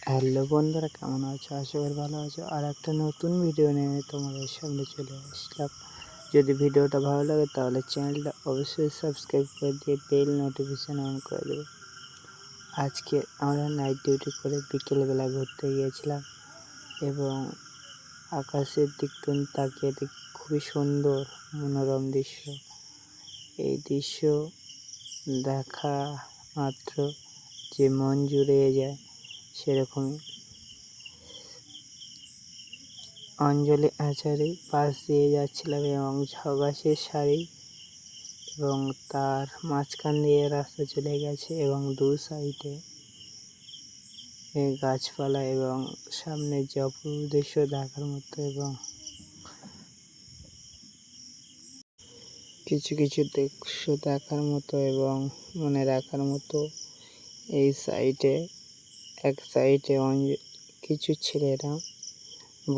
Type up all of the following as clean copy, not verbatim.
Hello বন্ধুরা, কেমন আছো? আশা করি ভালো আছো। আর একটা নতুন ভিডিও নিয়ে তোমাদের সামনে চলে আসলাম। যদি ভিডিওটা ভালো লাগে তাহলে চ্যানেলটা অবশ্যই সাবস্ক্রাইব করে দিয়ে বেল নোটিফিকেশান অন করে দেবে। আজকে আমরা নাইট ডিউটি করে বিকেলবেলা ঘুরতে গিয়েছিলাম এবং আকাশের দিক তাকিয়ে দেখি খুবই সুন্দর মনোরম দৃশ্য। এই দৃশ্য দেখা মাত্র যে মন জুড়িয়ে যায় সেরকমই। অঞ্জলি আচারি পাশ দিয়ে যাচ্ছিলাম এবং ঝগাসের শাড়ি এবং তার মাঝখান দিয়ে রাস্তা চলে গেছে এবং দু সাইডে গাছপালা এবং সামনে যে অপূর্ব দৃশ্য দেখার মতো এবং কিছু কিছু দৃশ্য দেখার মতো এবং মনে রাখার মতো। এই সাইডে এক সাইডে কিছু ছেলেরা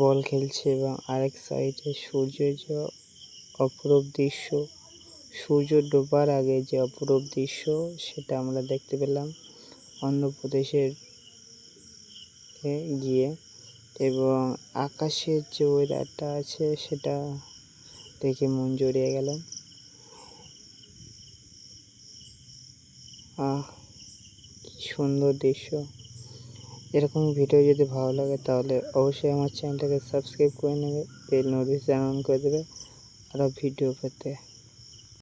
বল খেলছে এবং আরেক সাইডে সূর্যের যে অপরূপ দৃশ্য, সূর্য ডোবার আগে যে অপরূপ দৃশ্য সেটা আমরা দেখতে পেলাম অন্ধ্রপ্রদেশের গিয়ে। এবং আকাশের যে ওয়েদারটা আছে সেটা দেখে মন জড়িয়ে গেল। কি সুন্দর দৃশ্য। এরকম ভিডিও যদি ভালো লাগে তাহলে অবশ্যই আমার চ্যানেলটাকে সাবস্ক্রাইব করে নেবে, বেল নোটিফিকেশন অন করে দেবে আরও ভিডিও পেতে।